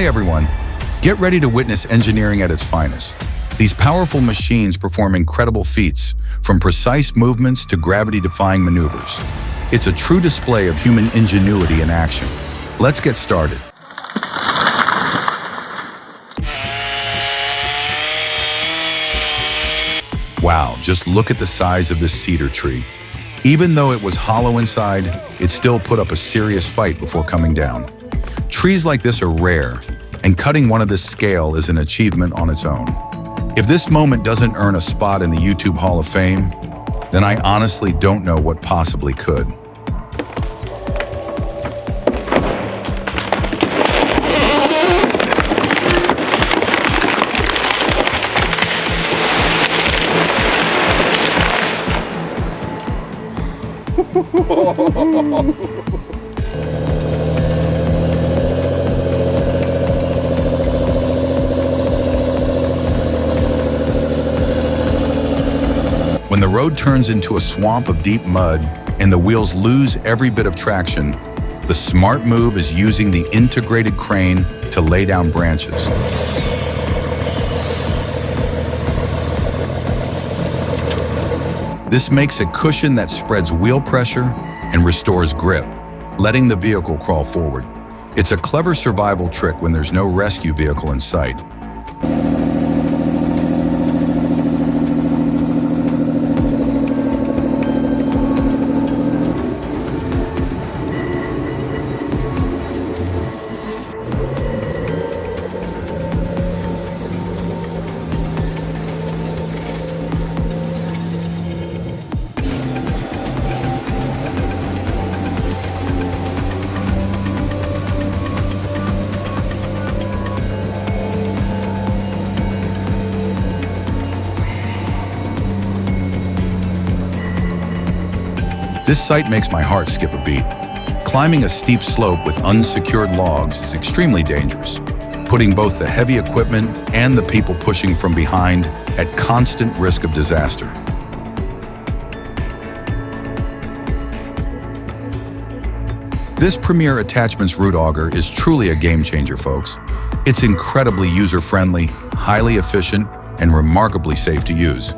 Hi everyone. Get ready to witness engineering at its finest. These powerful machines perform incredible feats, from precise movements to gravity-defying maneuvers. It's a true display of human ingenuity in action. Let's get started. Wow, just look at the size of this cedar tree. Even though it was hollow inside, it still put up a serious fight before coming down. Trees like this are rare, and cutting one of this scale is an achievement on its own. If this moment doesn't earn a spot in the YouTube Hall of Fame, then I honestly don't know what possibly could. When the road turns into a swamp of deep mud and the wheels lose every bit of traction, the smart move is using the integrated crane to lay down branches. This makes a cushion that spreads wheel pressure and restores grip, letting the vehicle crawl forward. It's a clever survival trick when there's no rescue vehicle in sight. This sight makes my heart skip a beat. Climbing a steep slope with unsecured logs is extremely dangerous, putting both the heavy equipment and the people pushing from behind at constant risk of disaster. This Premier Attachments root auger is truly a game changer, folks. It's incredibly user-friendly, highly efficient, and remarkably safe to use.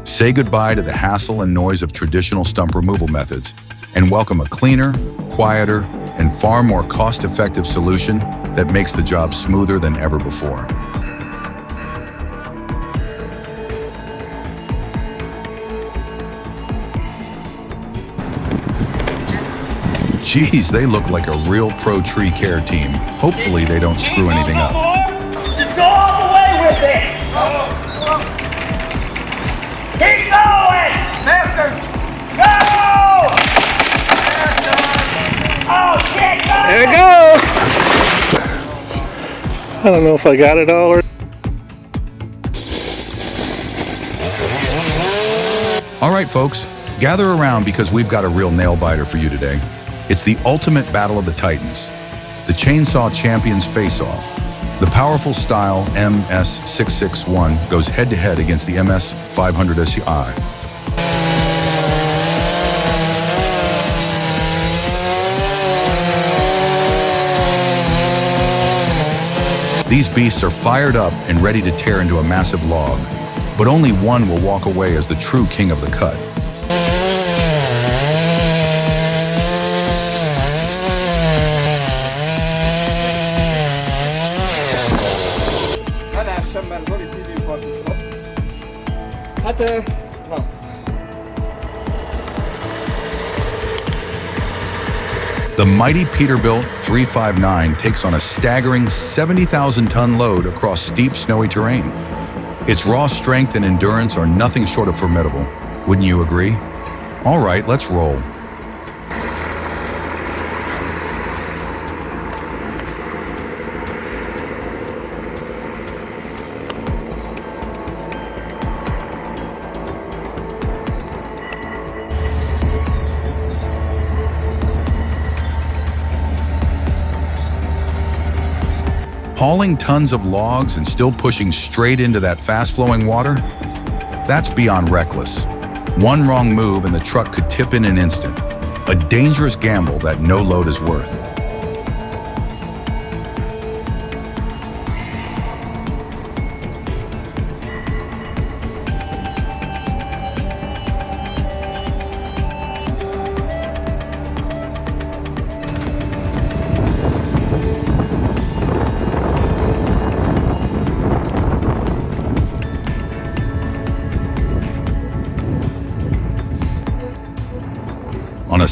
Say goodbye to the hassle and noise of traditional stump removal methods and welcome a cleaner, quieter, and far more cost-effective solution that makes the job smoother than ever before. Geez, they look like a real pro tree care team. Hopefully they don't screw anything up. Just go all the way with it! Keep going! Master! Go! Oh, shit! Go! There it goes! I don't know if I got it all or... All right, folks, gather around because we've got a real nail-biter for you today. It's the ultimate battle of the Titans. The Chainsaw Champions face-off. The powerful style MS-661 goes head-to-head against the MS-500SI. These beasts are fired up and ready to tear into a massive log, but only one will walk away as the true king of the cut. The mighty Peterbilt 359 takes on a staggering 70,000-ton load across steep, snowy terrain. Its raw strength and endurance are nothing short of formidable. Wouldn't you agree? All right, let's roll. Hauling tons of logs and still pushing straight into that fast-flowing water? That's beyond reckless. One wrong move and the truck could tip in an instant. A dangerous gamble that no load is worth.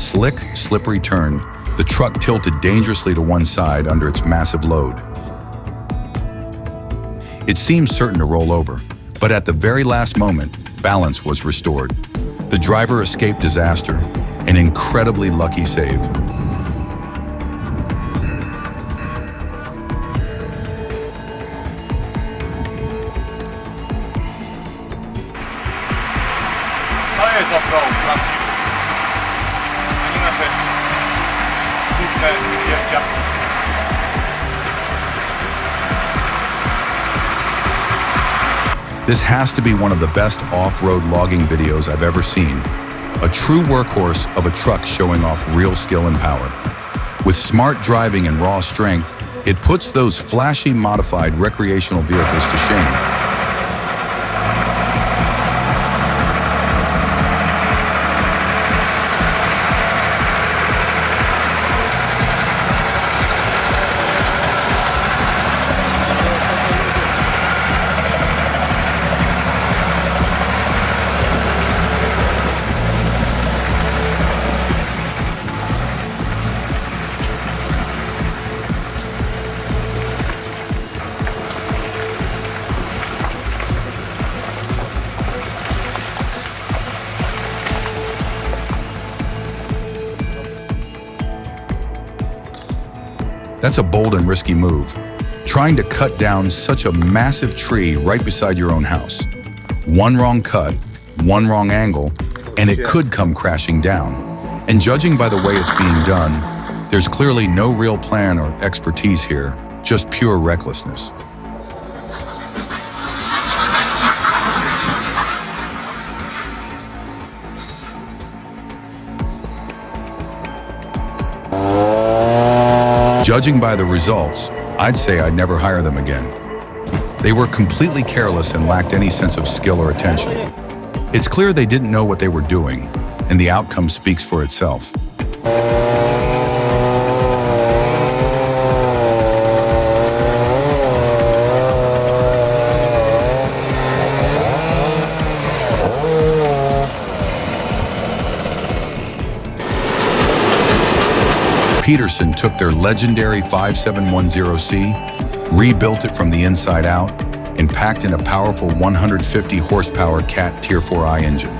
slick, slippery turn, the truck tilted dangerously to one side under its massive load. It seemed certain to roll over, but at the very last moment, balance was restored. The driver escaped disaster, an incredibly lucky save. To jest off-road prawdziwy. A nie nasze zwykłe wierciaki. This has to be one of the best off-road logging videos I've ever seen. A true workhorse of a truck showing off real skill and power. With smart driving and raw strength, it puts those flashy modified recreational vehicles to shame. That's a bold and risky move, trying to cut down such a massive tree right beside your own house. One wrong cut, one wrong angle, and it could come crashing down. And judging by the way it's being done, there's clearly no real plan or expertise here, just pure recklessness. Judging by the results, I'd say I'd never hire them again. They were completely careless and lacked any sense of skill or attention. It's clear they didn't know what they were doing, and the outcome speaks for itself. Peterson took their legendary 5710C, rebuilt it from the inside out, and packed in a powerful 150 horsepower Cat Tier 4i engine.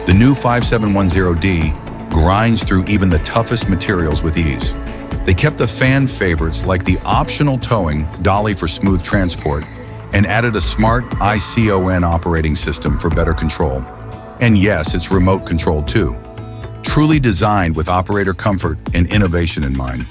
The new 5710D grinds through even the toughest materials with ease. They kept the fan favorites like the optional towing dolly for smooth transport and added a smart ICON operating system for better control. And yes, it's remote controlled too. Truly designed with operator comfort and innovation in mind.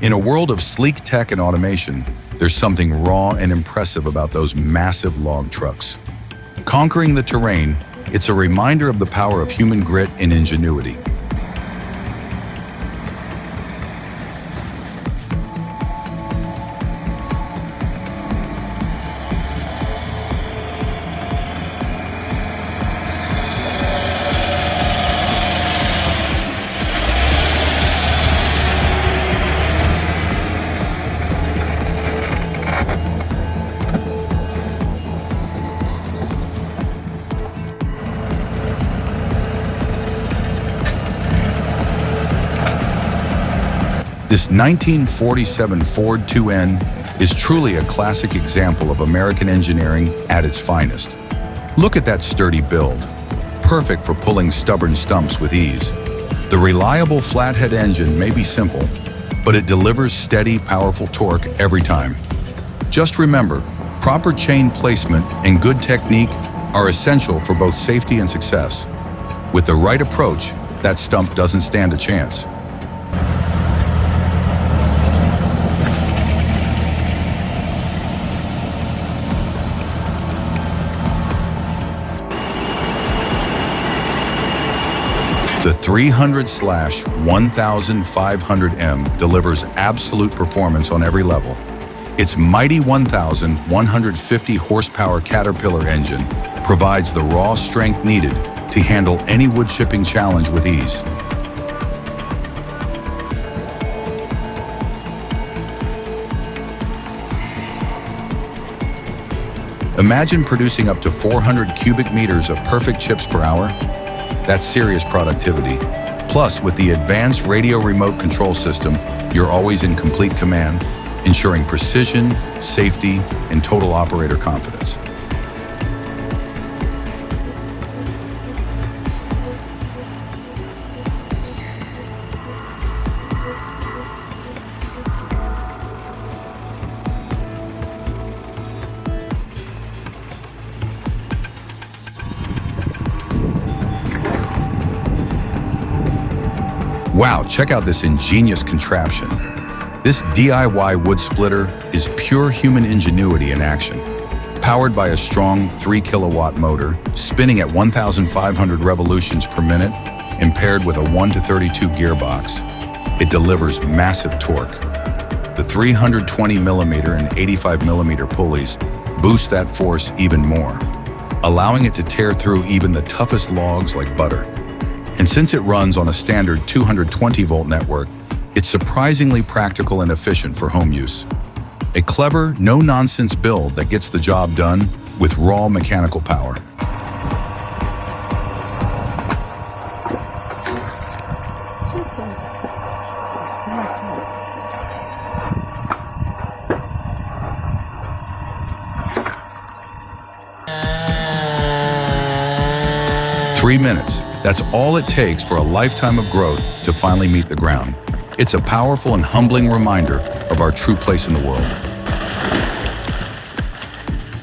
In a world of sleek tech and automation, there's something raw and impressive about those massive log trucks. Conquering the terrain, it's a reminder of the power of human grit and ingenuity. This 1947 Ford 2N is truly a classic example of American engineering at its finest. Look at that sturdy build, perfect for pulling stubborn stumps with ease. The reliable flathead engine may be simple, but it delivers steady, powerful torque every time. Just remember, proper chain placement and good technique are essential for both safety and success. With the right approach, that stump doesn't stand a chance. The 300/1500M delivers absolute performance on every level. Its mighty 1,150 horsepower Caterpillar engine provides the raw strength needed to handle any wood chipping challenge with ease. Imagine producing up to 400 cubic meters of perfect chips per hour. That's serious productivity. Plus, with the advanced radio remote control system, you're always in complete command, ensuring precision, safety, and total operator confidence. Wow, check out this ingenious contraption. This DIY wood splitter is pure human ingenuity in action. Powered by a strong 3-kilowatt motor, spinning at 1,500 revolutions per minute, and paired with a 1-32 gearbox, it delivers massive torque. The 320mm and 85mm pulleys boost that force even more, allowing it to tear through even the toughest logs like butter. And since it runs on a standard 220-volt network, it's surprisingly practical and efficient for home use. A clever, no-nonsense build that gets the job done with raw mechanical power. Three minutes. That's all it takes for a lifetime of growth to finally meet the ground. It's a powerful and humbling reminder of our true place in the world.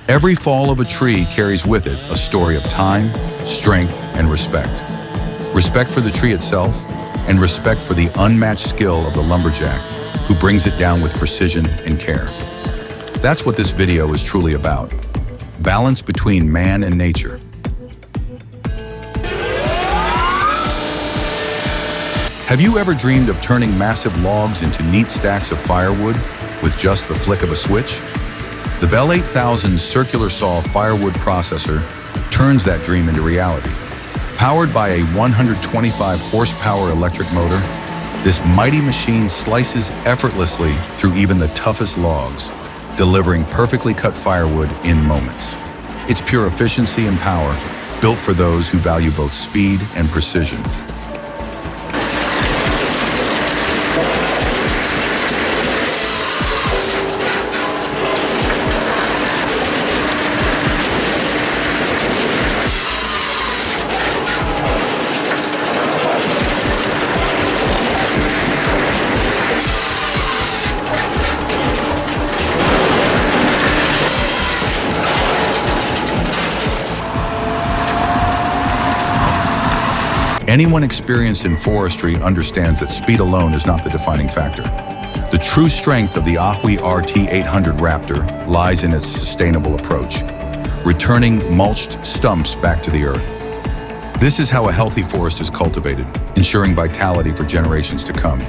Every fall of a tree carries with it a story of time, strength, and respect. Respect for the tree itself, and respect for the unmatched skill of the lumberjack who brings it down with precision and care. That's what this video is truly about. Balance between man and nature. Have you ever dreamed of turning massive logs into neat stacks of firewood with just the flick of a switch? The Bell 8000 circular saw firewood processor turns that dream into reality. Powered by a 125 horsepower electric motor, this mighty machine slices effortlessly through even the toughest logs, delivering perfectly cut firewood in moments. It's pure efficiency and power, built for those who value both speed and precision. Anyone experienced in forestry understands that speed alone is not the defining factor. The true strength of the Ahui RT800 Raptor lies in its sustainable approach, returning mulched stumps back to the earth. This is how a healthy forest is cultivated, ensuring vitality for generations to come.